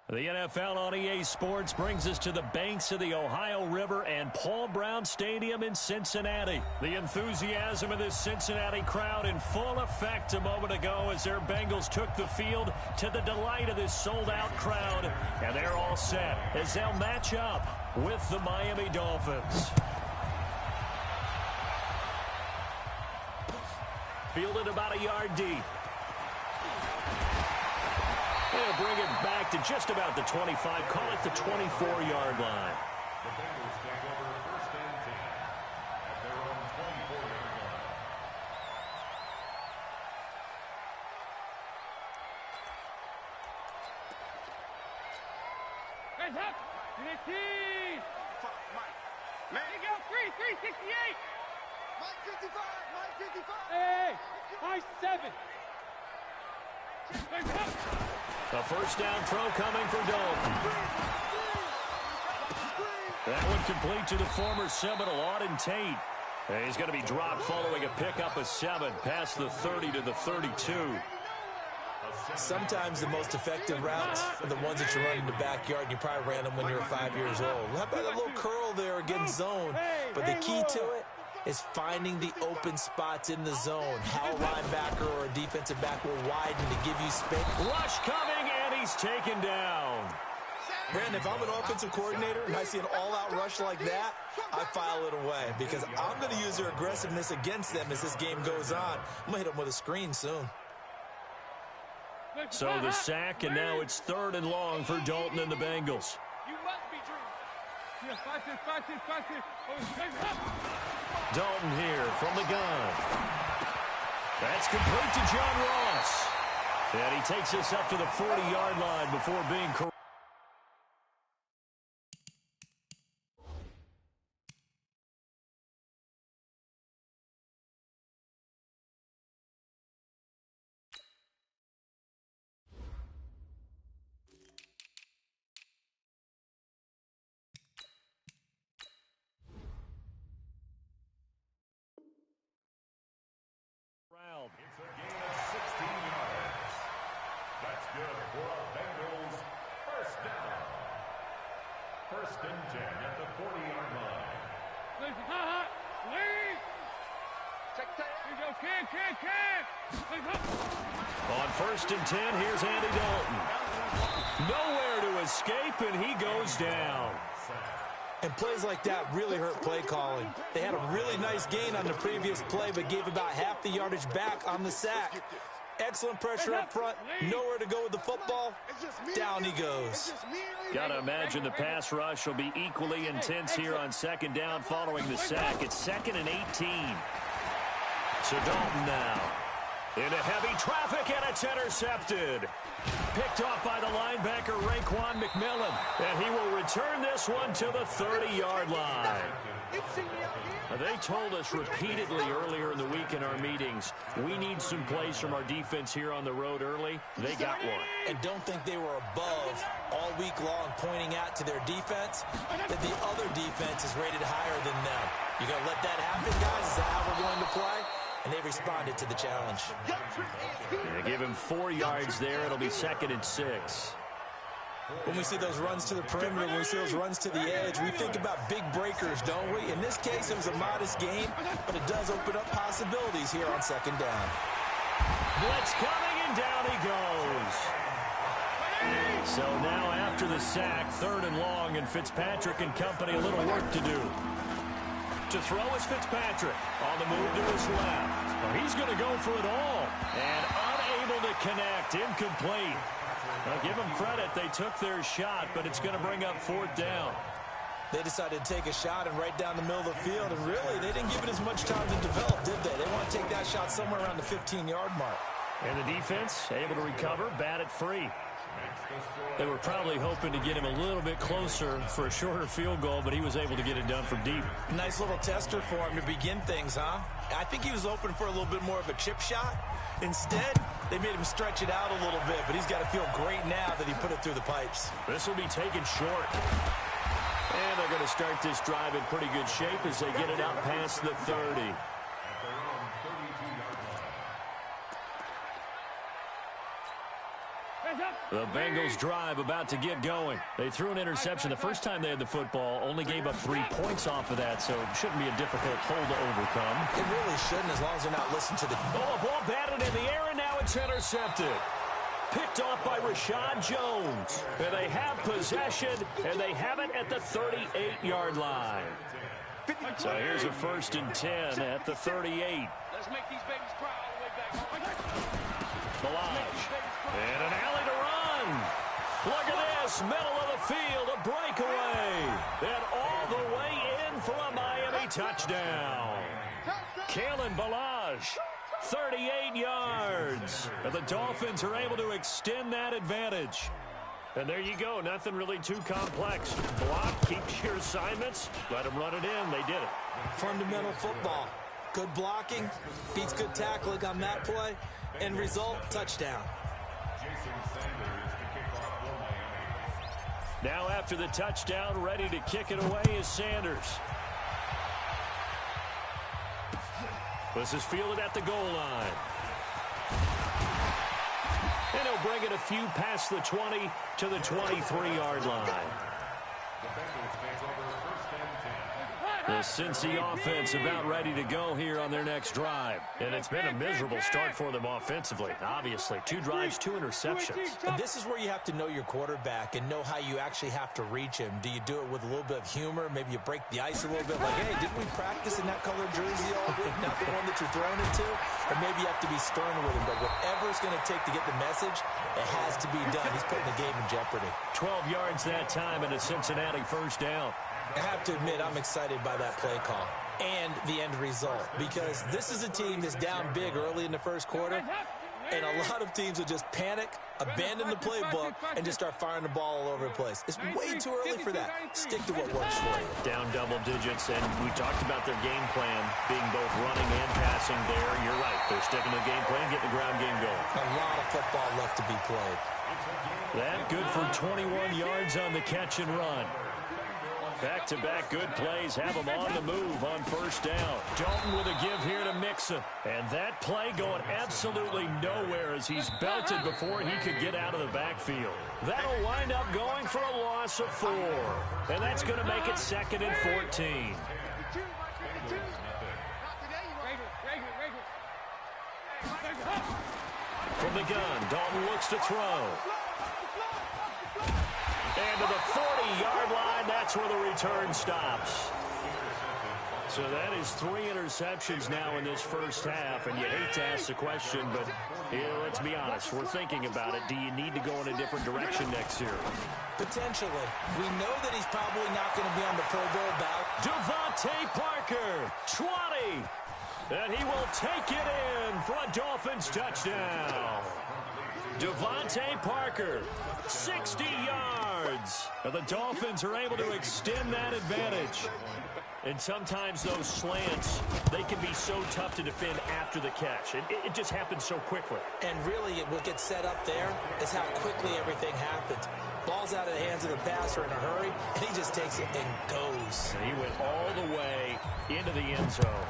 The NFL on EA Sports brings us to the banks of the Ohio River and Paul Brown Stadium in Cincinnati. The enthusiasm of this Cincinnati crowd in full effect a moment ago as their Bengals took the field to the delight of this sold-out crowd. And they're all set as they'll match up with the Miami Dolphins. Fielded about a yard deep. They'll bring it back to just about the 25. Call it the 24-yard line. The Bengals take over first and 10 at their own 24-yard line. Hands up! Unit team! Man. Here you go, 368! Mike 55! Mike 55! Hey! High 7! Hands up! A first down throw coming for Dalton. That one complete to the former Seminole, Auden Tate. And he's going to be dropped following a pickup of 7 past the 30 to the 32. Sometimes the most effective routes are the ones that you run in the backyard, and you probably ran them when you were 5 years old. How about a little curl there against zone? But the key to it is finding the open spots in the zone. How a linebacker or a defensive back will widen to give you space. Rush coming, and he's taken down. Brandon, if I'm an offensive coordinator and I see an all-out rush like that, I file it away because I'm going to use their aggressiveness against them as this game goes on. I'm going to hit them with a screen soon. So the sack, and now it's 3rd and long for Dalton and the Bengals. You must be dreaming. Yeah, 5-6. Dalton here from the gun. That's complete to John Ross. And he takes us up to the 40-yard line before being corrected. It's a gain of 16 yards. That's good for a Bengals first down. 1st and 10 at the 40-yard line. Lead! Here you go, can! On 1st and 10, here's Andy Dalton. Nowhere to escape, and he goes down. And plays like that really hurt play calling. They had a really nice gain on the previous play, but gave about half the yardage back on the sack. Excellent pressure up front. Nowhere to go with the football. Down he goes. Got to imagine the pass rush will be equally intense here on 2nd down following the sack. It's 2nd and 18. So Dalton now into heavy traffic, and it's intercepted. Picked off by the linebacker, Raekwon McMillan. And he will return this one to the 30-yard line. They told us repeatedly earlier in the week in our meetings, we need some plays from our defense here on the road early. They got one. And don't think they were above all week long pointing out to their defense that the other defense is rated higher than them. You going to let that happen, guys? Is that how we're going to play? And they responded to the challenge. They give him 4 yards there. It'll be 2nd and 6. When we see those runs to the perimeter, when we see those runs to the edge, we think about big breakers, don't we? In this case, it was a modest gain, but it does open up possibilities here on 2nd down. Blitz coming, and down he goes. So now after the sack, 3rd and long, and Fitzpatrick and company a little work to do. To throw is Fitzpatrick on the move to his left. Well, he's going to go for it all. And unable to connect. Incomplete. Now, give them credit. They took their shot, but it's going to bring up 4th down. They decided to take a shot and right down the middle of the field. And really, they didn't give it as much time to develop, did they? They want to take that shot somewhere around the 15-yard mark. And the defense able to recover, bat it free. They were probably hoping to get him a little bit closer for a shorter field goal, but he was able to get it done from deep. Nice little tester for him to begin things, huh? I think he was hoping for a little bit more of a chip shot. Instead, they made him stretch it out a little bit, but he's got to feel great now that he put it through the pipes. This will be taken short. And they're going to start this drive in pretty good shape as they get it out past the 30. The Bengals drive about to get going. They threw an interception the first time they had the football, only gave up 3 points off of that, so it shouldn't be a difficult hole to overcome. It really shouldn't, as long as they're not listening to the... Oh, a ball batted in the air, and now it's intercepted. Picked off by Rashad Jones. And they have possession, and they have it at the 38-yard line. So here's a 1st and 10 at the 38. Let's make these babies cry all the way back. Ballage. And an alley to run. Look at this. Middle of the field. A breakaway. And all the way in for a Miami touchdown. Kalen Ballage. 38 yards. And the Dolphins are able to extend that advantage. And there you go. Nothing really too complex. Block, keep your assignments. Let them run it in. They did it. Fundamental football. Good blocking, beats good tackling on that play, and result, touchdown. Now after the touchdown, ready to kick it away is Sanders. This is fielded at the goal line. And he'll bring it a few past the 20 to the 23-yard line. The Cincy offense about ready to go here on their next drive. And it's been a miserable start for them offensively, obviously. 2 drives, 2 interceptions. And this is where you have to know your quarterback and know how you actually have to reach him. Do you do it with a little bit of humor? Maybe you break the ice a little bit, like, hey, didn't we practice in that colored jersey all week? Not the one that you're throwing it to? Or maybe you have to be stern with him. But whatever it's going to take to get the message, it has to be done. He's putting the game in jeopardy. 12 yards that time and a Cincinnati 1st down. I have to admit, I'm excited by that play call and the end result, because this is a team that's down big early in the first quarter, and a lot of teams will just panic, abandon the playbook, and just start firing the ball all over the place. It's way too early for that. Stick to what works for you. Down double digits, and we talked about their game plan being both running and passing there. You're right. They're sticking to the game plan, getting the ground game going. A lot of football left to be played. That good for 21 yards on the catch and run. Back-to-back good plays have them on the move on 1st down. Dalton with a give here to Mixon. And that play going absolutely nowhere as he's belted before he could get out of the backfield. That'll wind up going for a loss of 4. And that's going to make it 2nd and 14. From the gun, Dalton looks to throw. And to the 40-yard line, that's where the return stops. So that is 3 interceptions now in this first half, and you hate to ask the question, but let's be honest, we're thinking about it. Do you need to go in a different direction next year? Potentially. We know that he's probably not going to be on the Pro Bowl ballot. Devontae Parker, 20, and he will take it in for a Dolphins touchdown. Devontae Parker, 60 yards. And the Dolphins are able to extend that advantage. And sometimes those slants, they can be so tough to defend after the catch. It just happens so quickly. And really, what gets set up there is how quickly everything happens. Ball's out of the hands of the passer in a hurry, and he just takes it and goes. And he went all the way into the end zone.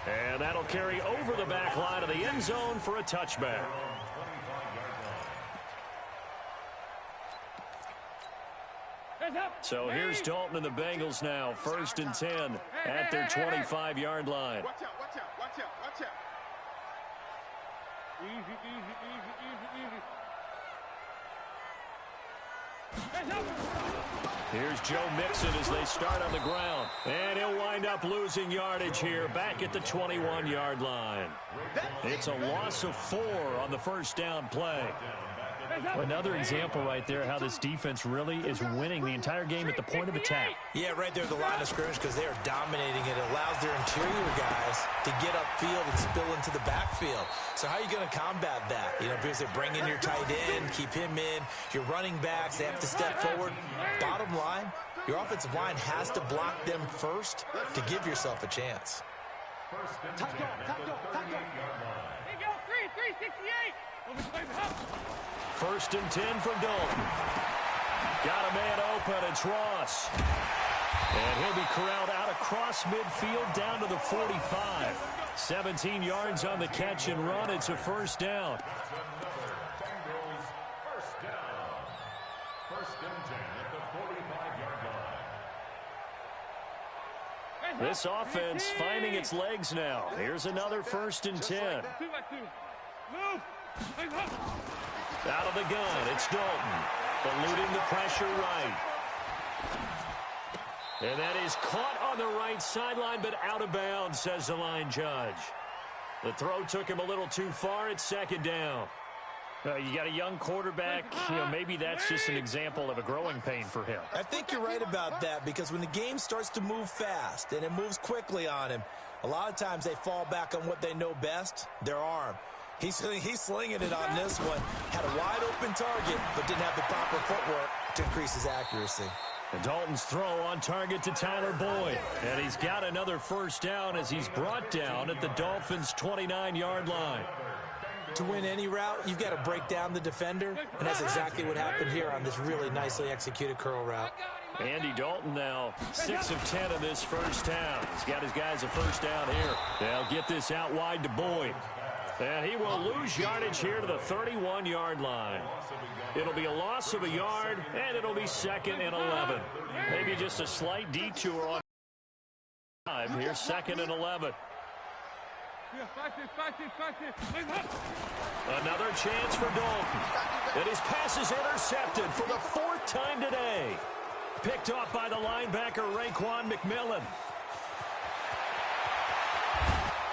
And that'll carry over the back line of the end zone for a touchback. So here's Dalton and the Bengals now, 1st and 10 at their 25-yard line. Watch out, watch out, watch out, watch out. Here's Joe Mixon as they start on the ground. And he'll wind up losing yardage here back at the 21-yard line. It's a loss of 4 on the 1st down play. Another example right there how this defense really is winning the entire game at the point of attack. Yeah, right there at the line of scrimmage, because they are dominating it. It allows their interior guys to get upfield and spill into the backfield. So how are you going to combat that? You know, because they bring in your tight end, keep him in. Your running backs, they have to step forward. Bottom line, your offensive line has to block them first to give yourself a chance. There you go, 368. 1st and 10 for Dalton. Got a man open, it's Ross. And he'll be corralled out across midfield down to the 45. 17 yards on the catch and run. It's a first down. That's another Bengals first down. First and 10 at the 45-yard line. This offense finding its legs now. Here's another first and 10. Out of the gun, it's Dalton. Eluding the pressure right. And that is caught on the right sideline, but out of bounds, says the line judge. The throw took him a little too far. It's second down. You got a young quarterback. Maybe that's just an example of a growing pain for him. I think you're right about that, because when the game starts to move fast and it moves quickly on him, a lot of times they fall back on what they know best, their arm. He's slinging it on this one. Had a wide open target, but didn't have the proper footwork to increase his accuracy. And Dalton's throw on target to Tyler Boyd. And he's got another first down as he's brought down at the Dolphins' 29-yard line. To win any route, you've got to break down the defender, and that's exactly what happened here on this really nicely executed curl route. Andy Dalton now 6 of 10 in this first half. He's got his guys a first down here. They'll get this out wide to Boyd. And he will lose yardage here to the 31-yard line. It'll be a loss of a yard, and it'll be second and 11. Maybe just a slight detour on 5. Here's second and 11. Another chance for Dalton. And his pass is intercepted for the 4th time today. Picked off by the linebacker, Raekwon McMillan.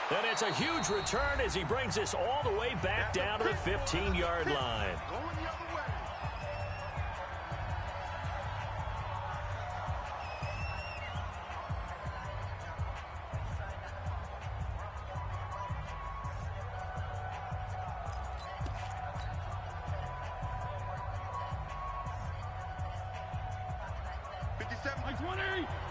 And it's a huge return as he brings this all the way back down to the 15-yard line.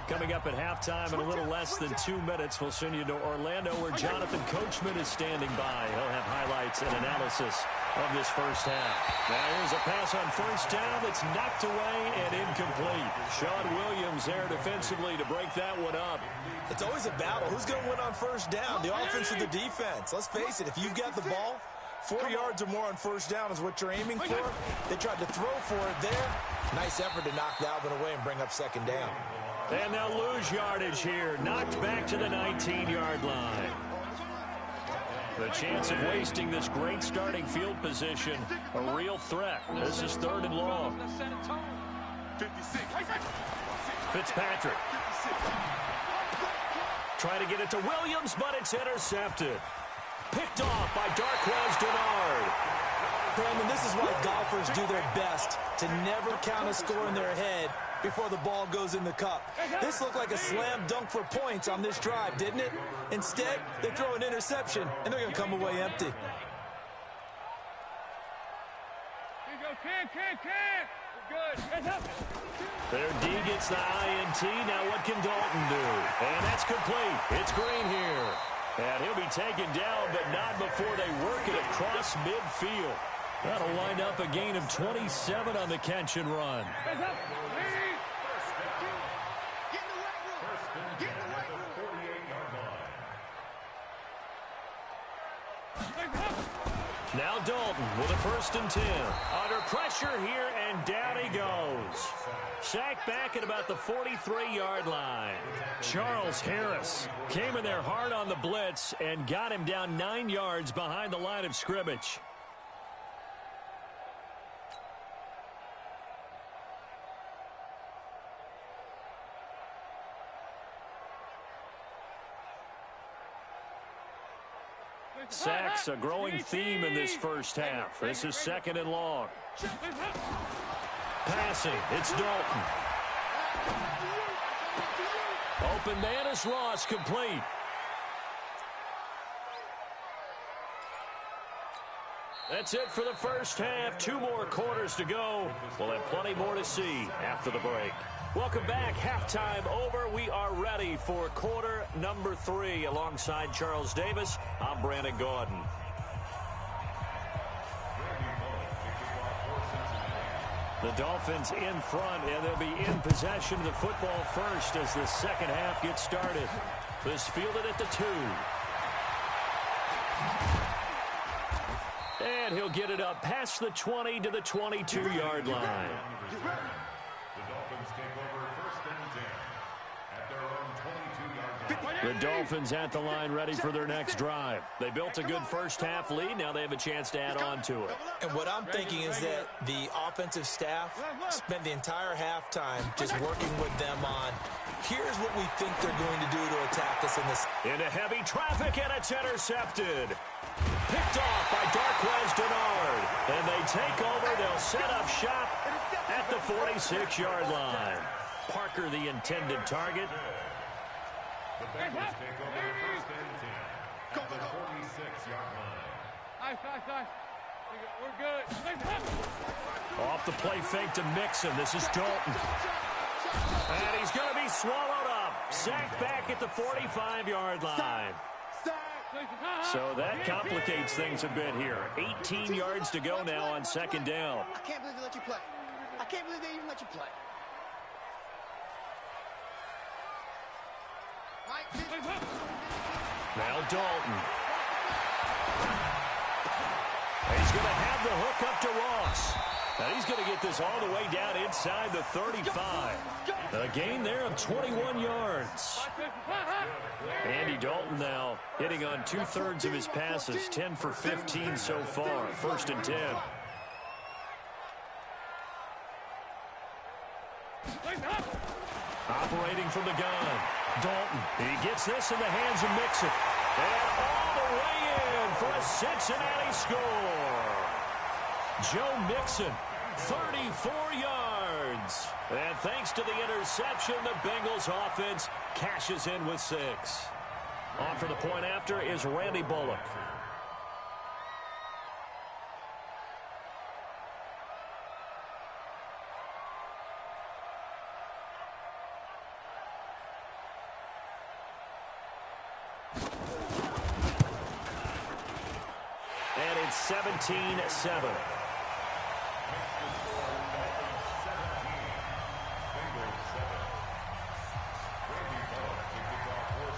Coming up at halftime in a little less than 2 minutes, we'll send you to Orlando where Jonathan Coachman is standing by. He'll have highlights and analysis of this first half. Now here's a pass on first down that's knocked away and incomplete. Sean Williams there defensively to break that one up. It's always a battle. Who's going to win on first down, the offense or the defense? Let's face it, if you've got the ball, 4 yards or more on first down is what you're aiming for. They tried to throw for it there. Nice effort to knock that one away and bring up second down. And they'll lose yardage here. Knocked back to the 19-yard line. The chance of wasting this great starting field position, a real threat. This is 3rd and long. Fitzpatrick. Trying to get it to Williams, but it's intercepted. Picked off by Darqueze Dennard. Brandon, this is why golfers do their best to never count a score in their head before the ball goes in the cup. This looked like a slam dunk for points on this drive, didn't it? Instead, they throw an interception, and they're going to come away empty. Their D gets the INT. Now what can Dalton do? And that's complete. It's Green here. And he'll be taken down, but not before they work it across midfield. That'll wind up a gain of 27 on the catch and run. Now Dalton with a 1st and 10. Under pressure here, and down he goes. Sacked back at about the 43-yard line. Charles Harris came in there hard on the blitz and got him down 9 yards behind the line of scrimmage. Sacks, a growing theme in this first half. This is 2nd and long. Passing, it's Dalton. Open man is Ross, complete. That's it for the first half. 2 more quarters to go. We'll have plenty more to see after the break. Welcome back. Halftime over. We are ready for quarter number 3. Alongside Charles Davis, I'm Brandon Gaudin. The Dolphins in front, and they'll be in possession of the football first as the second half gets started. This fielded at the 2. And he'll get it up past the 20 to the 22-yard line. The Dolphins take over 1st and 10 at their own 22-yard line. The Dolphins at the line ready for their next drive. They built a good first-half lead. Now they have a chance to add on to it. And what I'm thinking is that the offensive staff spent the entire halftime just working with them on, here's what we think they're going to do to attack us in this. Into heavy traffic, and it's intercepted. Picked off by Darquez Dennard. And they take over. They'll set up shop at the 46-yard line. Parker, the intended target. The Bengals take over 1st and 10 at the 46-yard line. Nice. We're good. Off the play fake to Mixon. This is Dalton. And he's going to be swallowed up. Sacked back at the 45-yard line. So that complicates things a bit here. 18 yards to go now on 2nd down. I can't believe they let you play. I can't believe they even let you play. Now Dalton. He's going to have the hook up to Ross. And he's going to get this all the way down inside the 35. A gain there of 21 yards. Andy Dalton now hitting on 2/3 of his passes, 10 for 15 so far. 1st and 10. Operating from the gun. Dalton. He gets this in the hands of Mixon. And all the way in for a Cincinnati score. Joe Mixon, 34 yards. And thanks to the interception, the Bengals offense cashes in with 6. On for the point after is Randy Bullock. And it's 17-7.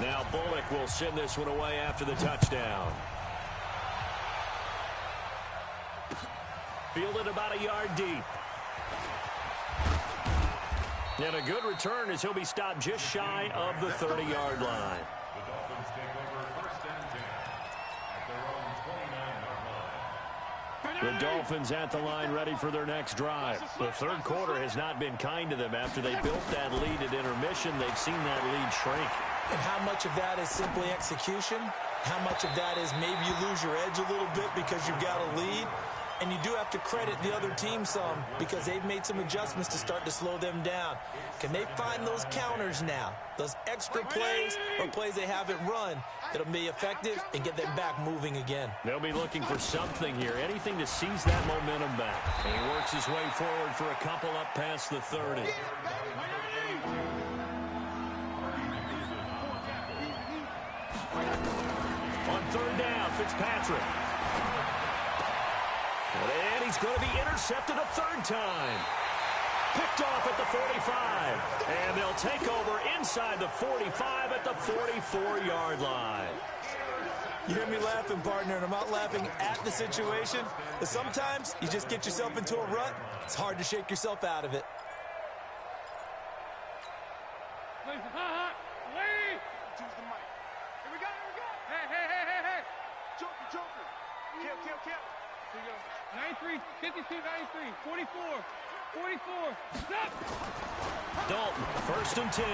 Now Bullock will send this one away after the touchdown. Fielded about a yard deep. And a good return as he'll be stopped just shy of the 30-yard line. The Dolphins take over 1st and 10 at their own 29-yard line. The Dolphins at the line ready for their next drive. The 3rd quarter has not been kind to them. After they built that lead at intermission, they've seen that lead shrink. And how much of that is simply execution? How much of that is maybe you lose your edge a little bit because you've got a lead? And you do have to credit the other team some because they've made some adjustments to start to slow them down. Can they find those counters now? Those extra plays or plays they haven't run that'll be effective and get them back moving again. They'll be looking for something here, anything to seize that momentum back. And he works his way forward for a couple up past the 30. On 3rd down, Fitzpatrick. And he's going to be intercepted a 3rd time. Picked off at the 45. And they'll take over inside the 45 at the 44-yard line. You hear me laughing, partner, and I'm not laughing at the situation. But sometimes you just get yourself into a rut. It's hard to shake yourself out of it. Choose the mic. Here we go. Hey. Joker. Kill. 93, 52, 93, 44. Stop! Dalton, 1st and 10.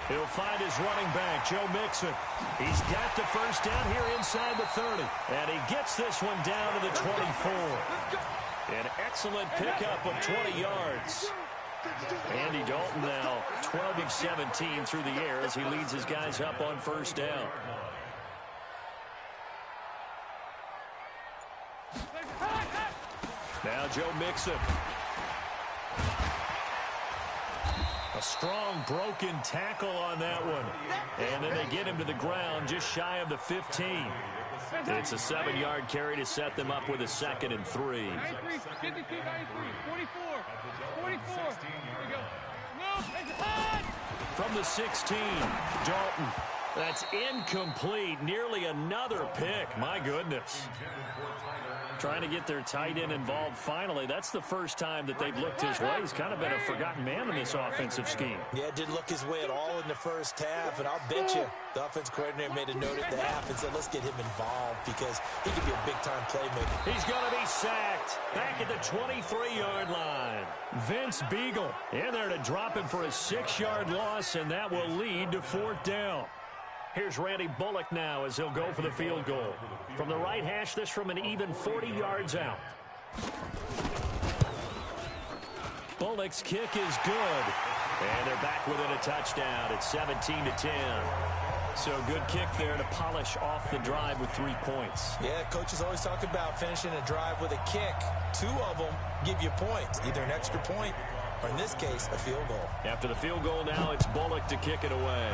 He'll find his running back, Joe Mixon. He's got the 1st down here inside the 30. And he gets this one down to the 24. An excellent pickup of 20 yards. Andy Dalton now 12 of 17 through the air as he leads his guys up on 1st down. Now Joe Mixon. A strong broken tackle on that one. And then they get him to the ground just shy of the 15. It's a 7-yard carry to set them up with a 2nd and 3. 93, 52, 93, 44. Here we go. No, From the 16, Dalton. That's incomplete. Nearly another pick. My goodness. Trying to get their tight end involved finally. That's the first time that they've looked his way. He's kind of been a forgotten man in this offensive scheme. Yeah, didn't look his way at all in the first half, and I'll bet you the offense coordinator made a note at the half and said, let's get him involved because he could be a big-time playmaker. He's going to be sacked back at the 23-yard line. Vince Beagle in there to drop him for a 6-yard loss, and that will lead to 4th down. Here's Randy Bullock now as he'll go for the field goal. From the right hash, this from an even 40 yards out. Bullock's kick is good. And they're back within a touchdown. It's 17-10. So good kick there to polish off the drive with 3 points. Yeah, coaches always talk about finishing a drive with a kick. 2 of them give you points, either an extra point or, in this case, a field goal. After the field goal now, it's Bullock to kick it away.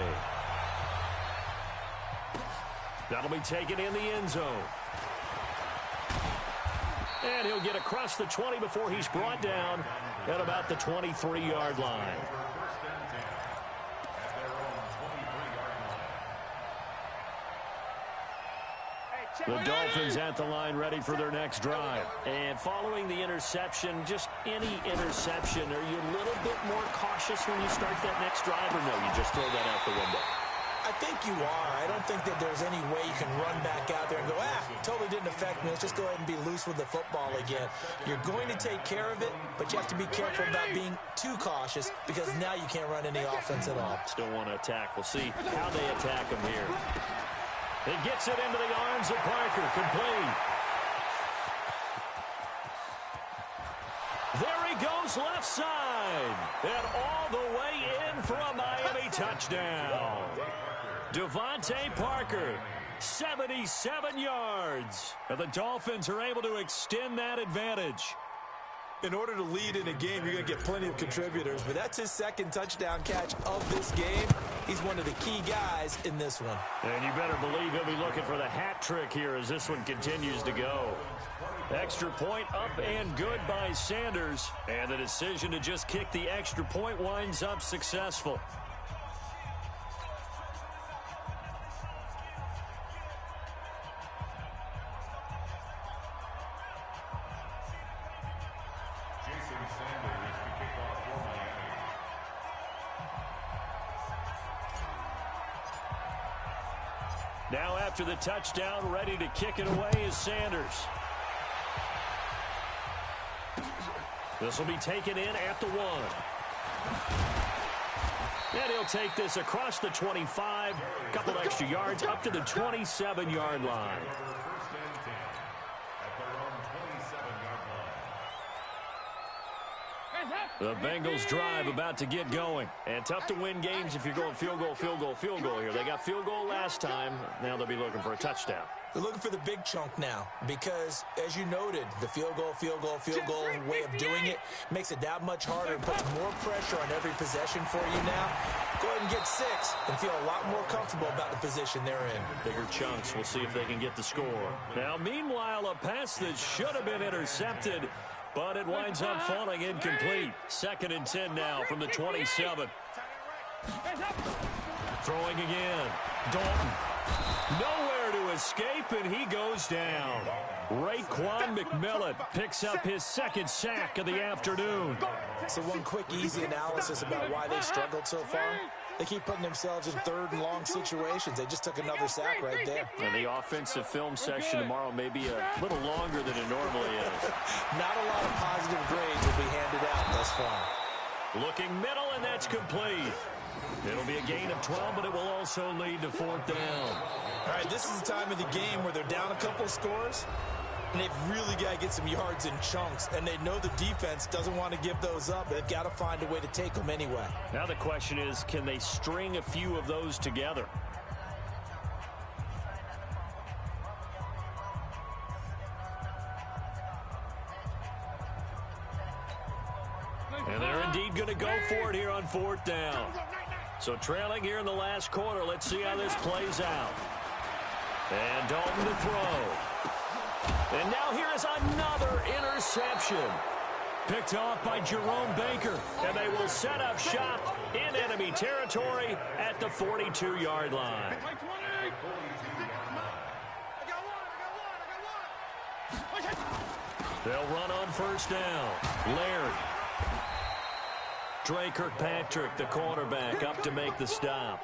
That'll be taken in the end zone. And he'll get across the 20 before he's brought down at about the 23-yard line. The Dolphins at the line ready for their next drive. And following the interception, just any interception, are you a little bit more cautious when you start that next drive, or no, you just throw that out the window? I think you are. I don't think that there's any way you can run back out there and go, totally didn't affect me. Let's just go ahead and be loose with the football again. You're going to take care of it, but you have to be careful about being too cautious because now you can't run any offense at all. Still want to attack. We'll see how they attack him here. He gets it into the arms of Parker. Complete. There he goes left side. And all the way in for a Miami touchdown. Devontae Parker, 77 yards. And the Dolphins are able to extend that advantage. In order to lead in a game, you're going to get plenty of contributors, but that's his 2nd touchdown catch of this game. He's one of the key guys in this one. And you better believe he'll be looking for the hat trick here as this one continues to go. Extra point up and good by Sanders. And the decision to just kick the extra point winds up successful. Now after the touchdown, ready to kick it away is Sanders. This will be taken in at the 1. And he'll take this across the 25, couple extra yards up to the 27-yard line. The Bengals drive about to get going. And tough to win games if you're going field goal, field goal, field goal here. They got field goal last time. Now they'll be looking for a touchdown. They're looking for the big chunk now because, as you noted, the field goal way of doing it makes it that much harder and puts more pressure on every possession for you now. Go ahead and get 6 and feel a lot more comfortable about the position they're in. Bigger chunks. We'll see if they can get the score. Now, meanwhile, a pass that should have been intercepted, but it winds up falling incomplete. 2nd and 10 now from the 27. Throwing again. Dalton. Nowhere to escape, and he goes down. Raekwon McMillan picks up his 2nd sack of the afternoon. So one quick, easy analysis about why they've struggled so far. They keep putting themselves in 3rd and long situations. They just took another sack right there. And the offensive film section tomorrow may be a little longer than it normally is. Not a lot of positive grades will be handed out thus far. Looking middle, and that's complete. It'll be a gain of 12, but it will also lead to 4th down. All right, this is the time of the game where they're down a couple of scores, and they've really got to get some yards in chunks, and they know the defense doesn't want to give those up. They've got to find a way to take them anyway. Now the question is, can they string a few of those together? And they're indeed going to go for it here on 4th down. So trailing here in the last quarter, let's see how this plays out. And Dalton to throw. And now here is another interception. Picked off by Jerome Baker. And they will set up shop in enemy territory at the 42-yard line. They'll run on first down. Laird. Dre Kirkpatrick, the cornerback, up to make the stop.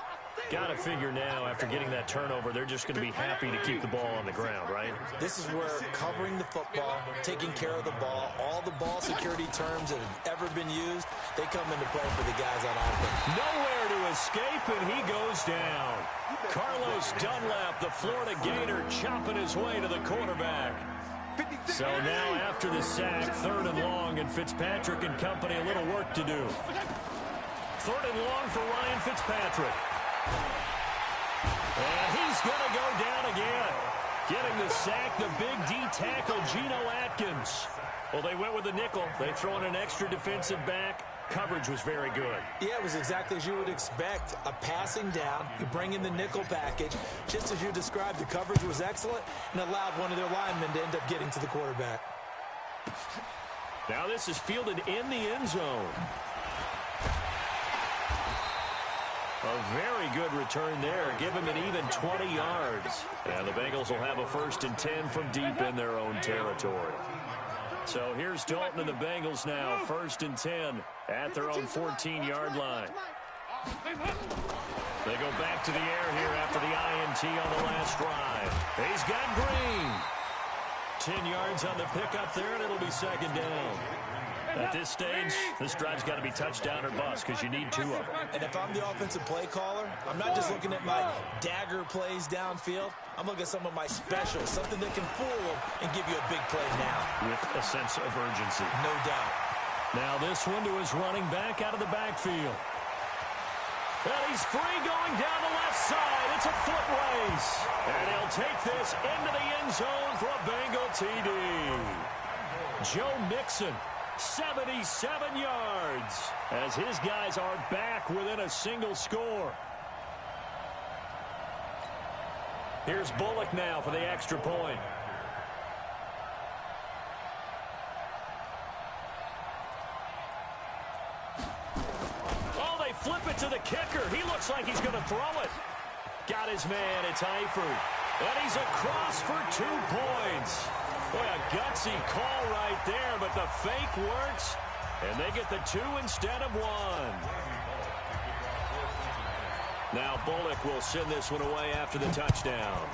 Got to figure now, after getting that turnover, they're just going to be happy to keep the ball on the ground, right? This is where covering the football, taking care of the ball, all the ball security terms that have ever been used, they come into play for the guys on offense. Nowhere to escape, and he goes down. Carlos Dunlap, the Florida Gator, chopping his way to the quarterback. So now after the sack, 3rd and long, and Fitzpatrick and company a little work to do. 3rd and long for Ryan Fitzpatrick. And he's going to go down again. Getting the sack, the big D tackle, Geno Atkins. Well, they went with the nickel. They throw in an extra defensive back. Coverage was very good. Yeah, it was exactly as you would expect. A passing down, you bring in the nickel package. Just as you described, the coverage was excellent and allowed one of their linemen to end up getting to the quarterback. Now this is fielded in the end zone. A very good return there. Give him an even 20 yards. And the Bengals will have a 1st and 10 from deep in their own territory. So here's Dalton and the Bengals now, 1st and 10 at their own 14-yard line. They go back to the air here after the INT on the last drive. He's got Green. 10 yards on the pickup there, and it'll be 2nd down. At this stage, this drive's got to be touchdown or bust because you need 2 of them. And if I'm the offensive play caller, I'm not just looking at my dagger plays downfield. I'm looking at some of my specials, something that can fool them and give you a big play now. With a sense of urgency. No doubt. Now this one to his running back out of the backfield. And he's free going down the left side. It's a foot race. And he'll take this into the end zone for a Bengal TD. Joe Mixon, 77 yards, as his guys are back within a single score. Here's Bullock now for the extra point. Oh, they flip it to the kicker. He looks like he's going to throw it. Got his man. It's Eifert. And he's across for 2 points. Boy, a gutsy call right there, but the fake works, and they get the 2 instead of 1. Now Bullock will send this one away after the touchdown.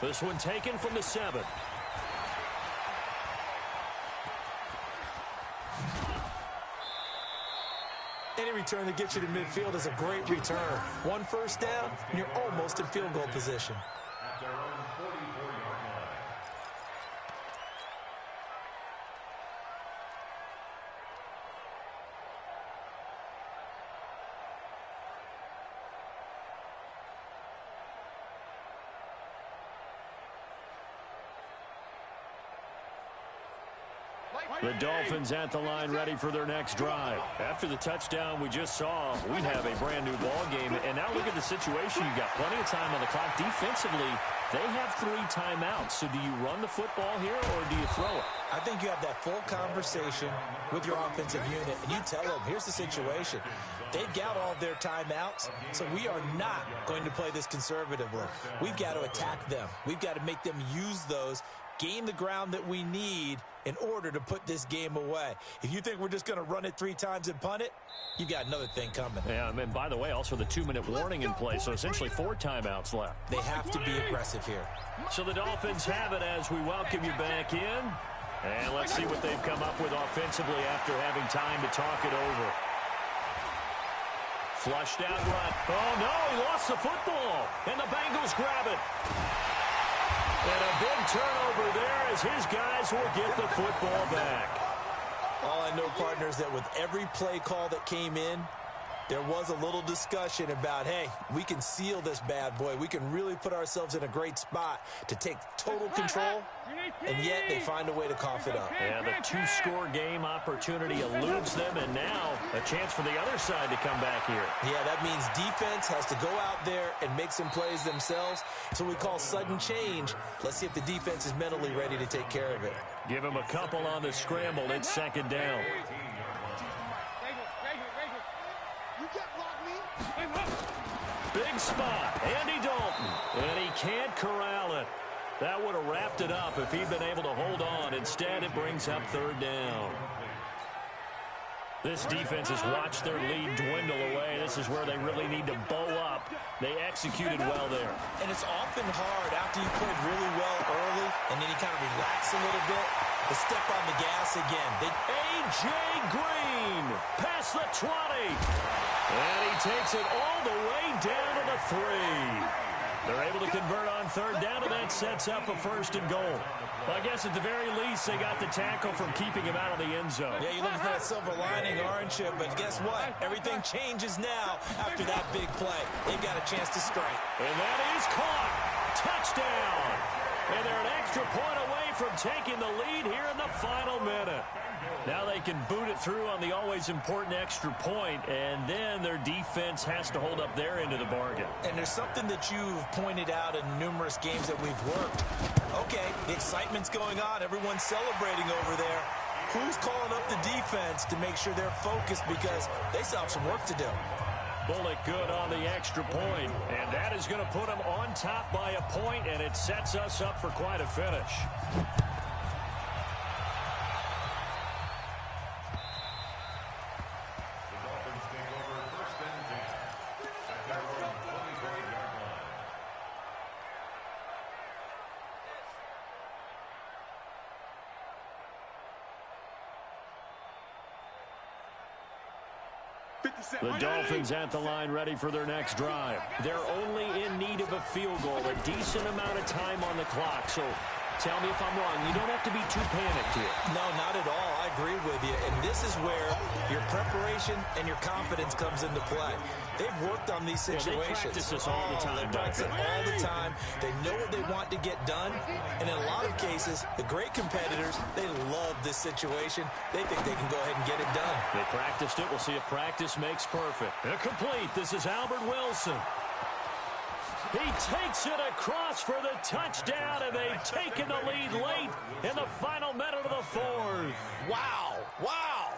This one taken from the 7. Any return that gets you to midfield is a great return. 1 first down, and you're almost in field goal position. The Dolphins at the line ready for their next drive. After the touchdown we just saw, we have a brand new ball game. And now look at the situation. You've got plenty of time on the clock. Defensively, they have 3 timeouts. So do you run the football here or do you throw it? I think you have that full conversation with your offensive unit, and you tell them, here's the situation. They've got all their timeouts, so we are not going to play this conservatively. We've got to attack them. We've got to make them use those, gain the ground that we need in order to put this game away. If you think we're just going to run it 3 times and punt it, you got another thing coming. Yeah, and by the way, also the 2-minute warning in place, so essentially 4 timeouts left. They have to be aggressive here. So the Dolphins have it as we welcome you back in. And let's see what they've come up with offensively after having time to talk it over. Flushed out run. Oh, no, he lost the football. And the Bengals grab it. And a big turnover there as his guys will get the football back. All I know, partners, that with every play call that came in, there was a little discussion about, hey, we can seal this bad boy. We can really put ourselves in a great spot to take total control, and yet they find a way to cough it up. Yeah, the 2-score game opportunity eludes them, and now a chance for the other side to come back here. Yeah, that means defense has to go out there and make some plays themselves. So we call sudden change. Let's see if the defense is mentally ready to take care of it. Give him a couple on the scramble. It's 2nd down. Big spot, Andy Dalton, and he can't corral it. That would have wrapped it up if he'd been able to hold on. Instead, it brings up third down. This defense has watched their lead dwindle away. This is where they really need to bow up. They executed well there. And it's often hard after you played really well early and then you kind of relax a little bit to step on the gas again. A.J. Green past the 20. And he takes it all the way down to the 3. They're able to convert on third down, and that sets up a first and goal. Well, I guess at the very least, they got the tackle from keeping him out of the end zone. Yeah, you're looking for that silver lining, aren't you? But guess what? Everything changes now after that big play. They've got a chance to strike. And that is caught. Touchdown. And they're an extra point away from taking the lead here in the final minute. Now they can boot it through on the always important extra point, and then their defense has to hold up their end of the bargain. And there's something that you've pointed out in numerous games that we've worked. Okay, the excitement's going on. Everyone's celebrating over there. Who's calling up the defense to make sure they're focused because they still have some work to do? Bullock good on the extra point, and that is going to put them on top by a point, and it sets us up for quite a finish. The Dolphins at the line ready for their next drive. They're only in need of a field goal, a decent amount of time on the clock. So tell me if I'm wrong. You don't have to be too panicked here. No, not at all. I agree with you. And this is where your preparation and your confidence comes into play. They've worked on these situations. Yeah, they practice this all the time. They practice it all the time. They know what they want to get done. And in a lot of cases, the great competitors, they love this situation. They think they can go ahead and get it done. They practiced it. We'll see if practice makes perfect. Incomplete. This is Albert Wilson. He takes it across for the touchdown, and they've taken the lead late in the final minute of the fourth. Wow. Wow.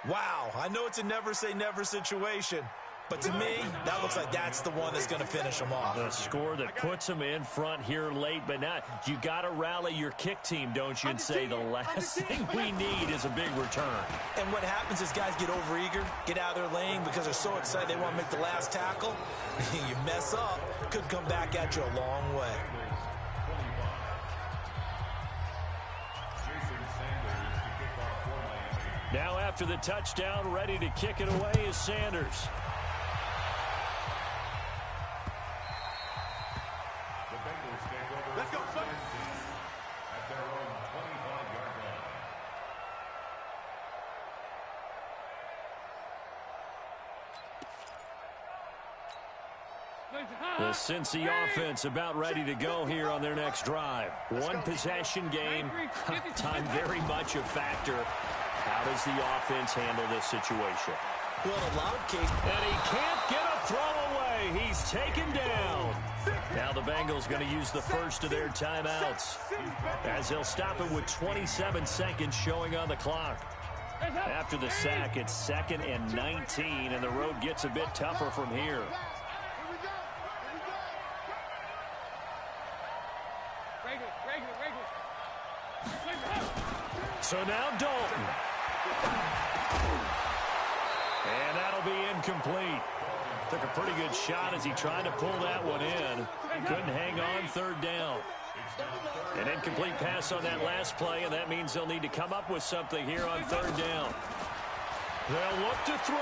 Wow. I know it's a never-say-never situation, but to me, that looks like that's the one that's going to finish them off. The score that puts them in front here late, but now you got to rally your kick team, don't you, and say the last thing we need is a big return. And what happens is guys get overeager, get out of their lane because they're so excited they want to make the last tackle. You mess up, could come back at you a long way. Now after the touchdown, ready to kick it away is Sanders. Let's go, son. At their own 25-yard line. The Cincy offense about ready to go here on their next drive. One possession game. Time very much a factor. How does the offense handle this situation? Well, in a lot of cases. And he can't get a throw away. He's taken down. Now the Bengals going to use the first of their timeouts, as they'll stop it with 27 seconds showing on the clock. After the sack, it's 2nd and 19, and the road gets a bit tougher from here. So now Dalton. And that'll be incomplete. Took a pretty good shot as he tried to pull that one in. Couldn't hang on third down. An incomplete pass on that last play, and that means they'll need to come up with something here on third down. They'll look to throw.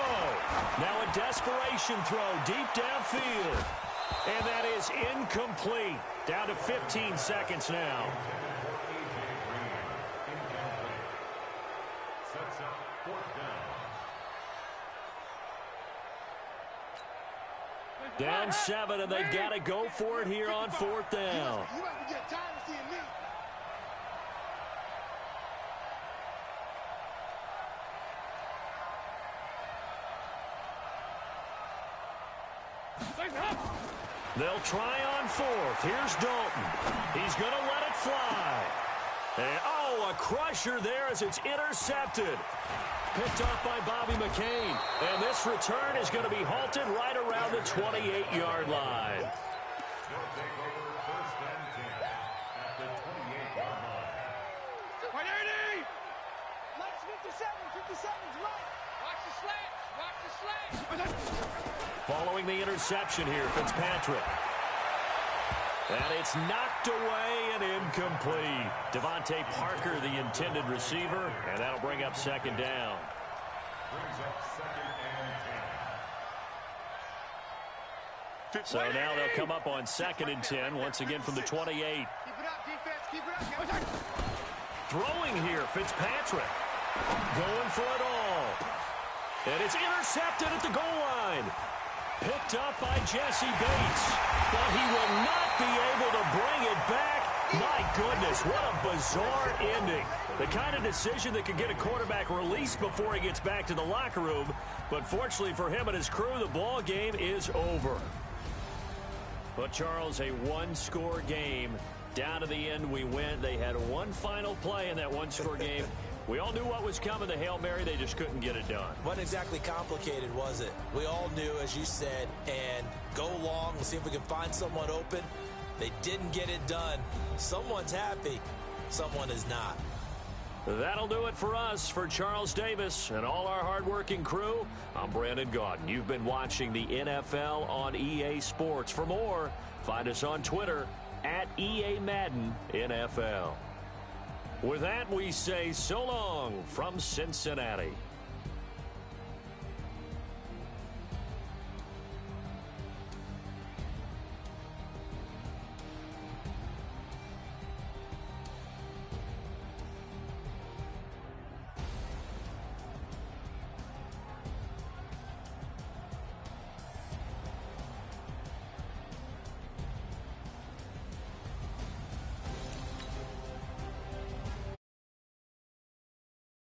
Now a desperation throw deep downfield. And that is incomplete. Down to 15 seconds now. Sets up fourth down. Down 7, and they've got to go for it here on fourth down. You might get tired of seeing me. They'll try on fourth. Here's Dalton. He's going to let it fly. And, oh, Oh, a crusher there as it's intercepted. Picked off by Bobby McCain. And this return is going to be halted right around the 28-yard line. They'll take over first and 10 at the 28-yard line. 180! Let's 57's right. Watch the slants. Watch the slants. Following the interception here, Fitzpatrick. And it's knocked away and incomplete. Devontae Parker, the intended receiver, and that'll bring up second down. Brings up second and 10. So now they'll come up on second and 10, once again from the 28. Keep it up, defense. Keep it up. Throwing here, Fitzpatrick. Going for it all. And it's intercepted at the goal line. Picked up by Jesse Bates. But he will not be able to bring it back. My goodness, what a bizarre ending. The kind of decision that could get a quarterback released before he gets back to the locker room. But fortunately for him and his crew, the ball game is over. But, Charles, a one-score game. Down to the end, we went. They had one final play in that one-score game. We all knew what was coming, the Hail Mary. They just couldn't get it done. Wasn't exactly complicated, was it? We all knew, as you said, and go long. We'll see if we can find someone open. They didn't get it done. Someone's happy. Someone is not. That'll do it for us. For Charles Davis and all our hardworking crew, I'm Brandon Gaudin. You've been watching the NFL on EA Sports. For more, find us on Twitter at EA Madden NFL. With that, we say so long from Cincinnati.